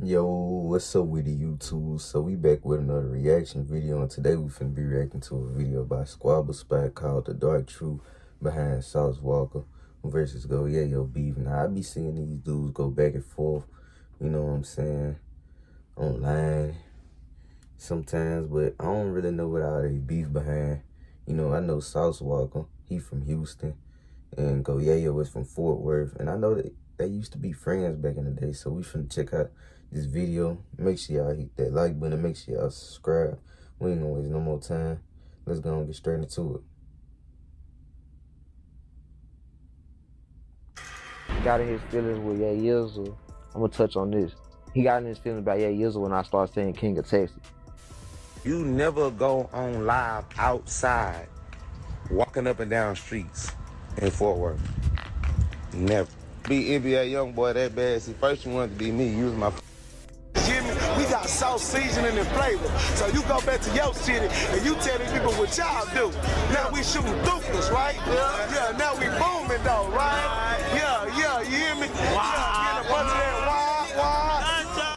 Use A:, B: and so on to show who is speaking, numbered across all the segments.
A: Yo, what's up with the YouTube? So we back with another reaction video, and today we finna be reacting to a video by Squabble Spot called The Dark Truth Behind Sauce Walka versus Go Yayo beef. Now I be seeing these dudes go back and forth, you know what I'm saying, online sometimes, but I don't really know what all they beef behind. You know, I know Sauce Walka, he from Houston, and Go Yayo is from Fort Worth, and I know that they used to be friends back in the day, so we finna check out this video. Make sure y'all hit that like button. Make sure y'all subscribe. We ain't gonna waste no more time. Let's go and get straight into it.
B: Got in his feelings with Yayo. I'm gonna touch on this. He got in his feelings about Yayo when I started saying King of Texas.
C: You never go on live outside, walking up and down streets in Fort Worth. Never. Be NBA young boy that bad. See, first you wanted to be me. You was my.
D: Jimmy, we got sauce seasoning and flavor. So you go back to your city and you tell these people what y'all do. Now we shooting duplas, right? Yeah, now we booming though, right? Yeah, you hear me? Yeah, getting a bunch of that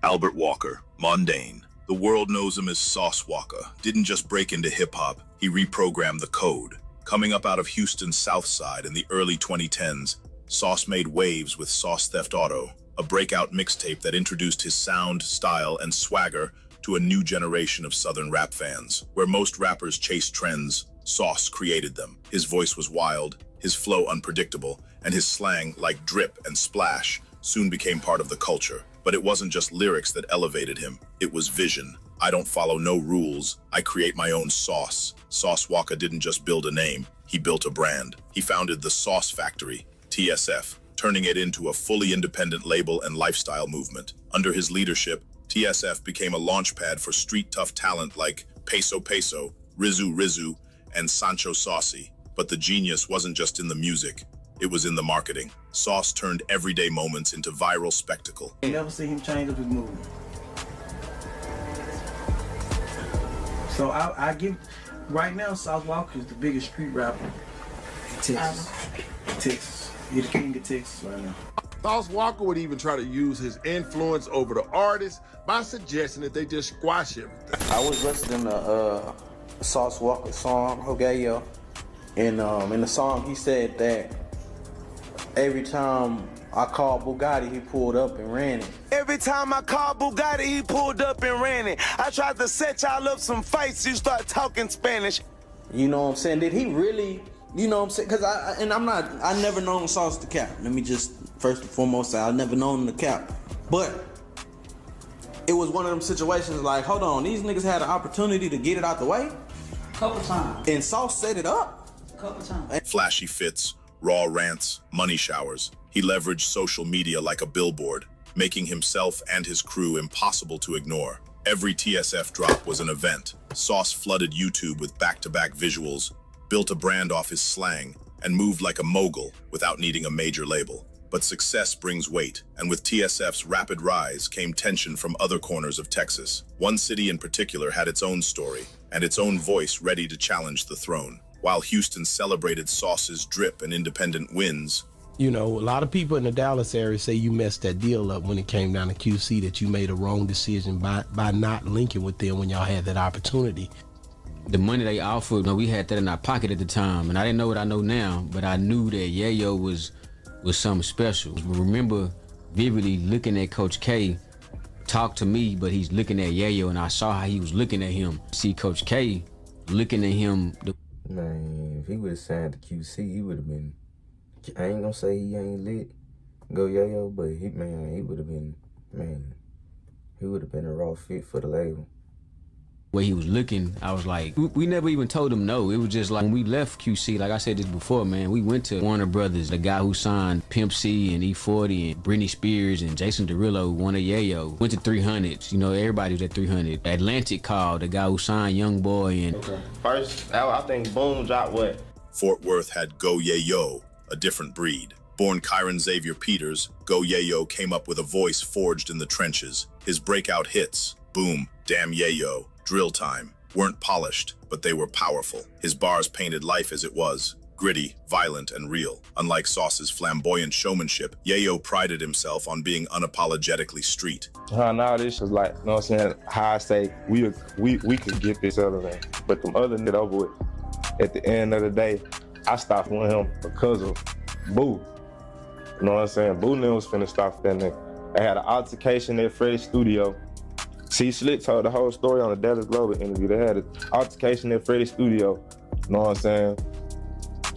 D: wah.
E: Albert Walker, mundane. The world knows him as Sauce Walka. Didn't just break into hip-hop, he reprogrammed the code. Coming up out of Houston's South Side in the early 2010s, Sauce made waves with Sauce Theft Auto, a breakout mixtape that introduced his sound, style, and swagger to a new generation of Southern rap fans. Where most rappers chase trends, Sauce created them. His voice was wild, his flow unpredictable, and his slang, like drip and splash, soon became part of the culture. But it wasn't just lyrics that elevated him, it was vision. I don't follow no rules, I create my own sauce. Sauce Walka didn't just build a name, he built a brand. He founded the Sauce Factory, TSF, turning it into a fully independent label and lifestyle movement. Under his leadership, TSF became a launchpad for street-tough talent like Peso Peso, Rizzu, and Sancho Saucy. But the genius wasn't just in the music, it was in the marketing. Sauce turned everyday moments into viral spectacle.
F: You never see him change up his movement. So I give, right now, Sauce Walka is the biggest street rapper in Texas. Texas. He's the king of Texas right now.
G: Sauce Walka would even try to use his influence over the artists by suggesting that they just squash everything.
H: I was listening to Sauce Walka song, Yayo, and in the song he said that every time I called Bugatti, he pulled up and ran it.
D: Every time I called Bugatti, he pulled up and ran it. I tried to set y'all up some fights, you start talking Spanish.
H: You know what I'm saying? Did he really, you know what I'm saying? Because I never known Sauce to cap. Let me just first and foremost say I never known him to cap. But it was one of them situations like, hold on, these niggas had an opportunity to get it out the way.
I: Couple times.
H: And Sauce set it up.
I: Couple times.
E: Flashy fits, raw rants, money showers. He leveraged social media like a billboard, making himself and his crew impossible to ignore. Every TSF drop was an event. Sauce flooded YouTube with back-to-back visuals, built a brand off his slang, and moved like a mogul without needing a major label. But success brings weight, and with TSF's rapid rise came tension from other corners of Texas. One city in particular had its own story, and its own voice ready to challenge the throne. While Houston celebrated Sauce's drip and independent wins,
J: you know, a lot of people in the Dallas area say you messed that deal up when it came down to QC, that you made a wrong decision by not linking with them when y'all had that opportunity.
K: The money they offered, you know, we had that in our pocket at the time, and I didn't know what I know now, but I knew that Yayo was something special. I remember vividly looking at Coach K talk to me, but he's looking at Yayo, and I saw how he was looking at him. See Coach K looking at him.
A: Man, if he would have signed to QC, he would have been, I ain't gonna say he ain't lit, Go Yayo, but he would have been, he would have been a raw fit for the label.
K: Where he was looking, I was like, we never even told him no. It was just like when we left QC, like I said this before, man, we went to Warner Brothers, the guy who signed Pimp C and E40 and Britney Spears and Jason Derulo, one of Yayo. Went to 300s, you know, everybody was at 300. Atlantic called, the guy who signed Young Boy and...
L: Okay. First, I think Boom dropped what?
E: Fort Worth had Go Yayo, a different breed. Born Kyron Xavier Peters, Go Yayo came up with a voice forged in the trenches. His breakout hits, Boom, Damn Yayo, Drill Time, weren't polished, but they were powerful. His bars painted life as it was. Gritty, violent, and real. Unlike Sauce's flamboyant showmanship, Yayo prided himself on being unapologetically street.
L: Now this is like, you know what I'm saying, how I say, we could get this other thing. But them other niggas over with, at the end of the day, I stopped with him because of Boo. You know what I'm saying? Boo was finna stop that nigga. They had an altercation at Freddie's studio. C Slick told the whole story on the Dallas Globe interview. They had an altercation at Freddie's studio. You know what I'm saying?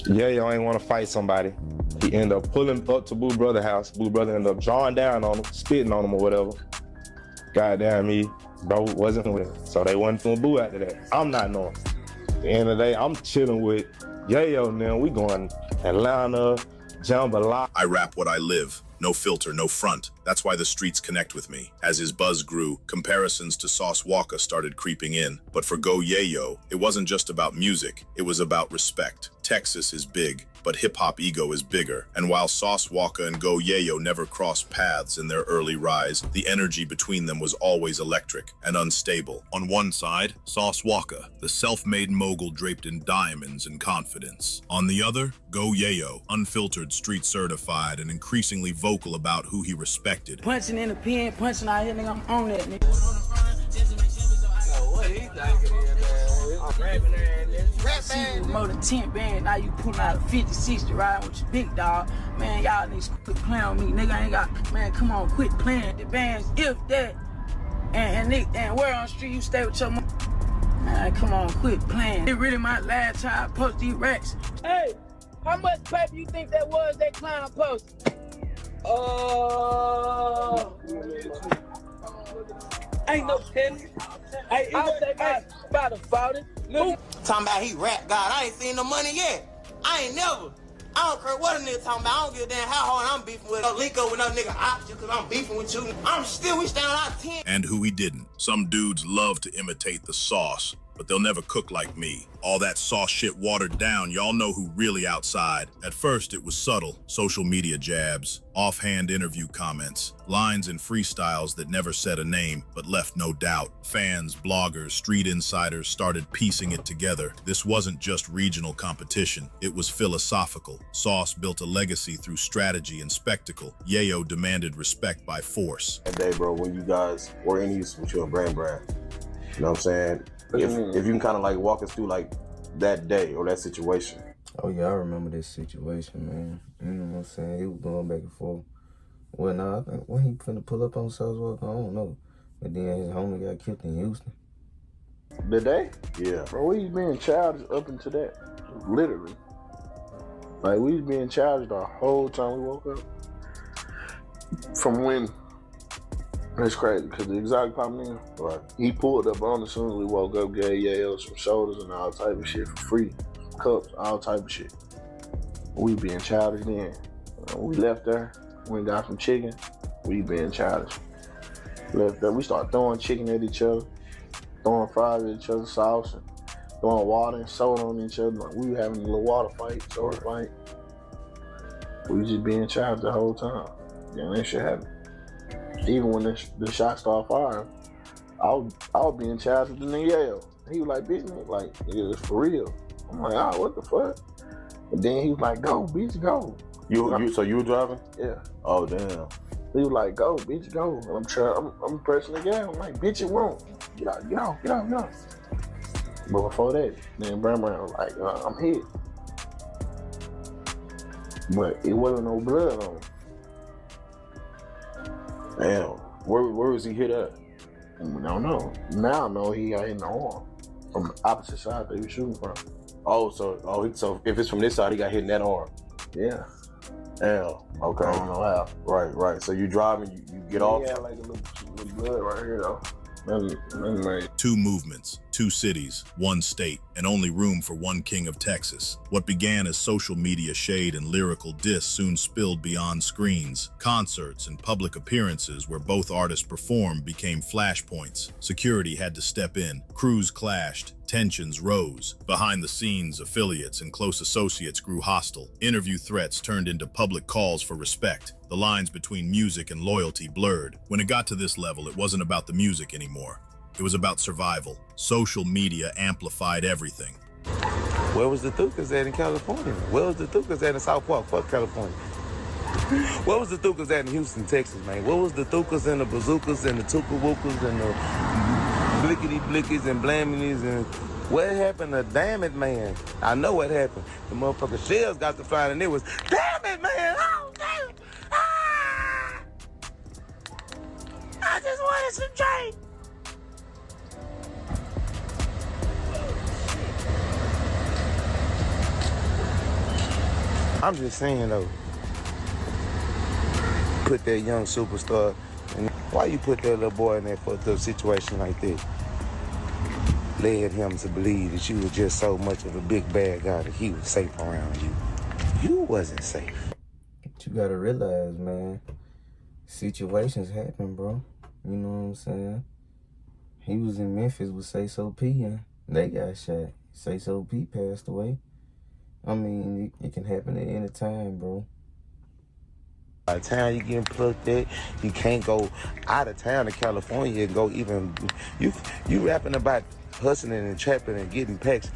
L: Yayo ain't want to fight somebody. He ended up pulling up to Boo Brother's house. Boo Brother ended up drawing down on him, spitting on him or whatever. Goddamn me, bro wasn't with him. So they wasn't doing Boo after that. I'm not knowing. At the end of the day, I'm chilling with Yayo now. We going Atlanta, Jambalaya.
E: I rap what I live. No filter, no front. That's why the streets connect with me. As his buzz grew, comparisons to Sauce Walka started creeping in. But for Go Yayo, it wasn't just about music. It was about respect. Texas is big, but hip-hop ego is bigger. And while Sauce Walka and Go Yayo never crossed paths in their early rise, the energy between them was always electric and unstable. On one side, Sauce Walka, the self-made mogul draped in diamonds and confidence. On the other, Go Yayo, unfiltered, street certified, and increasingly vocal about who he respected.
I: Punching in the pen, punching out here, nigga, I'm on that, nigga.
M: What he thinking is, man? I'm rapping there, nigga. Rap
I: See, more than 10 bands, now you pulling out a 50, 60, riding with your big dog. Man, y'all niggas quit playing on me. Nigga, I ain't got, man, come on, quit playing the bands, if that. And where on the street you stay with your mom? Man, come on, quit playing. It really my last time I post these racks. Hey, how much paper you think that was that clown posted? Ain't no penny. I'll say about a 40.
M: Talking about he rap God. I ain't seen no money yet. I ain't never. I don't care what a nigga talking about. I don't give a damn how hard I'm beefing with. No link up with no nigga option because I'm beefing with you. We stand on our 10.
E: And who he didn't. Some dudes love to imitate the sauce, but they'll never cook like me. All that sauce shit watered down, y'all know who really outside. At first, it was subtle. Social media jabs, offhand interview comments, lines and freestyles that never said a name, but left no doubt. Fans, bloggers, street insiders started piecing it together. This wasn't just regional competition. It was philosophical. Sauce built a legacy through strategy and spectacle. Yayo demanded respect by force.
N: That day, bro, when you guys were in Houston with you and Brand, you know what I'm saying? If you can kind of like walk us through like that day or that situation.
A: Oh yeah, I remember this situation, man. You know what I'm saying? He was going back and forth. Well, nah, I think when he finna pull up on Sauce Walka, I don't know. But then his homie got killed in Houston.
O: The day?
N: Yeah.
O: Bro, we was being charged up into that. Literally. Like, we was being charged the whole time we woke up. From when? It's crazy, because the exotic pop nigga, right, he pulled up on as soon as we woke up, gave Yayo some shoulders and all type of shit for free. Cups, all type of shit. We being childish then. We left there, we got some chicken, we being childish. Left there, we started throwing chicken at each other, throwing fries at each other, sauce, and throwing water and soda on each other. Like, we were having a little water fight, soda fight. We was just being childish the whole time. Yeah, that shit happened. Even when the shots started firing, I was being charged with the nigga Yayo. He was like, bitch, nigga, like, nigga, it's for real. I'm like, what the fuck? And then he was like, go, bitch, go.
N: So you were driving?
O: Yeah.
N: Oh, damn.
O: He was like, go, bitch, go. And I'm pressing the gas. I'm like, bitch, it won't. Get out. But before that, then Brown was like, I'm hit. But it wasn't no blood on him.
N: Damn. Where was he hit at?
O: I don't know. Now I know he got hit in the arm from the opposite side that he was shooting from.
N: So if it's from this side, he got hit in that arm.
O: Yeah.
N: Damn. Okay.
O: I don't know how.
N: Right. So you driving, you get off.
O: Yeah, like a little blood right here though.
E: Two movements, two cities, one state, and only room for one king of Texas. What began as social media shade and lyrical diss soon spilled beyond screens. Concerts and public appearances where both artists performed became flashpoints. Security had to step in. Crews clashed. Tensions rose. Behind the scenes, affiliates and close associates grew hostile. Interview threats turned into public calls for respect. The lines between music and loyalty blurred. When it got to this level, it wasn't about the music anymore. It was about survival. Social media amplified everything.
C: Where was the Thukas at in California? Where was the Thukas at in South Park? Fuck California. Where was the Thukas at in Houston, Texas, man? Where was the Thukas and the bazookas and the Tuka-Wookas and the blickety-blickies and blaminies and what happened to damn it, man? I know what happened. The motherfucking shells got to flying and it was, damn it, man! Oh, damn! Ah! I just wanted some drink! I'm just saying, though, put that young superstar, and why you put that little boy in that fucked up situation like that? Led him to believe that you were just so much of a big bad guy that he was safe around you. You wasn't safe.
A: But you gotta realize, man, situations happen, bro. You know what I'm saying? He was in Memphis with Say So P and they got shot. Say So P passed away. I mean, it can happen at any time, bro.
C: By the time you getting plucked at, you can't go out of town to California and go even, you rapping about hustling and trapping and getting packs.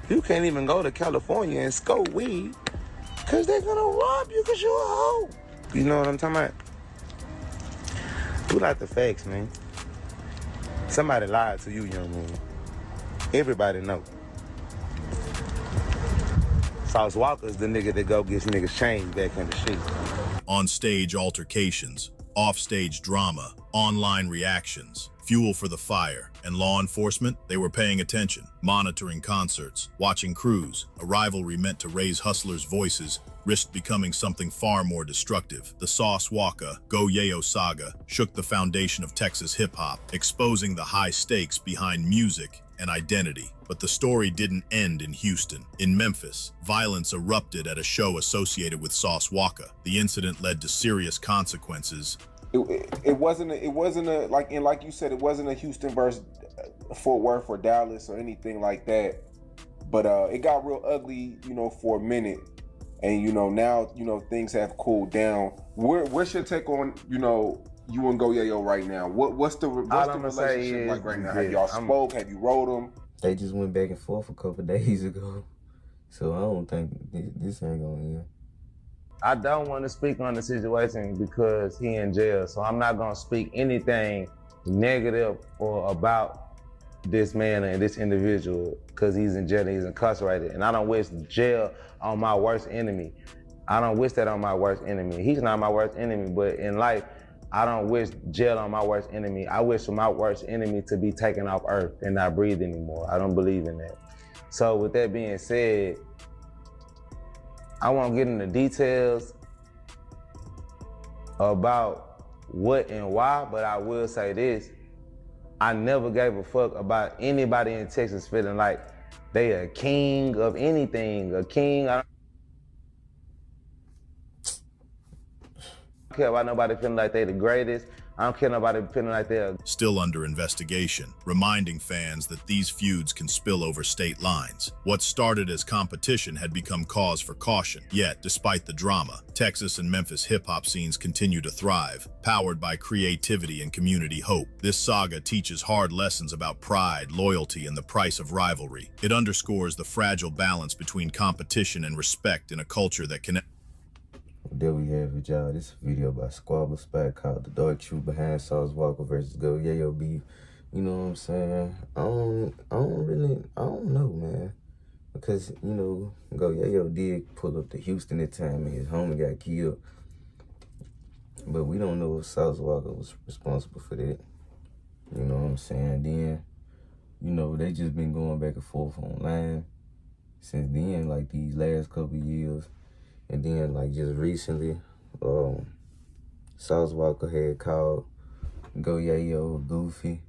C: You can't even go to California and score weed because they're gonna rob you because you're a hoe. You know what I'm talking about? Pull out the facts, man. Somebody lied to you, young man. Everybody know. Sauce Walka is the nigga that go gets niggas changed back in the street.
E: On-stage altercations, off-stage drama, online reactions, fuel for the fire, and law enforcement, they were paying attention, monitoring concerts, watching crews. A rivalry meant to raise hustlers' voices risked becoming something far more destructive. The Sauce Walka, Go Yayo saga shook the foundation of Texas hip-hop, exposing the high stakes behind music and identity. But the story didn't end in Houston. In Memphis, violence erupted at a show associated with Sauce Walka. The incident led to serious consequences.
L: It wasn't a like you said, it wasn't a Houston versus Fort Worth or Dallas or anything like that. But it got real ugly, you know, for a minute. And now things have cooled down. What's your take on you and Go Yayo right now? What's the relationship like right now? Have y'all spoke? Have you wrote them?
A: They just went back and forth a couple days ago. So I don't think this ain't gonna end.
B: I don't want to speak on the situation because he in jail, so I'm not gonna speak anything negative or about this man and this individual because he's in jail and he's incarcerated. And I don't wish jail on my worst enemy. I don't wish that on my worst enemy. He's not my worst enemy, but in life, I don't wish jail on my worst enemy. I wish for my worst enemy to be taken off earth and not breathe anymore. I don't believe in that. So with that being said, I won't get into details about what and why, but I will say this. I never gave a fuck about anybody in Texas feeling like they a king of anything, a king. I don't care about nobody feeling like they the greatest. I don't care nobody feeling like they're
E: still under investigation, reminding fans that these feuds can spill over state lines. What started as competition had become cause for caution. Yet, despite the drama, Texas and Memphis hip-hop scenes continue to thrive, powered by creativity and community hope. This saga teaches hard lessons about pride, loyalty, and the price of rivalry. It underscores the fragile balance between competition and respect in a culture that can...
A: There we have it, y'all. This video by Squabble Spot called The Dark Truth Behind Sauce Walka versus Go Yayo beef. You know what I'm saying? I don't know, man. Because, Go Yayo did pull up to Houston that time and his homie got killed. But we don't know if Sauce Walka was responsible for that. You know what I'm saying? Then, they just been going back and forth online since then, like these last couple years. And then, like, just recently, Sauce Walka had called Go Yayo goofy.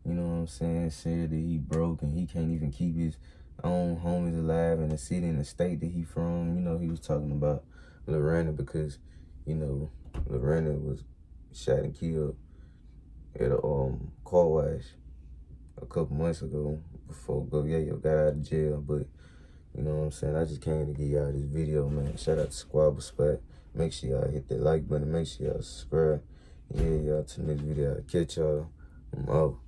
A: You know what I'm saying? Said that he broke and he can't even keep his own homies alive in the city and the state that he from. He was talking about Lorena because, Lorena was shot and killed at a car wash a couple months ago before Go Yayo got out of jail. But you know what I'm saying? I just came to give y'all this video, man. Shout out to Squabble Spot. Make sure y'all hit that like button. Make sure y'all subscribe. Yeah, y'all, to the next video. I'll catch y'all. I'm out.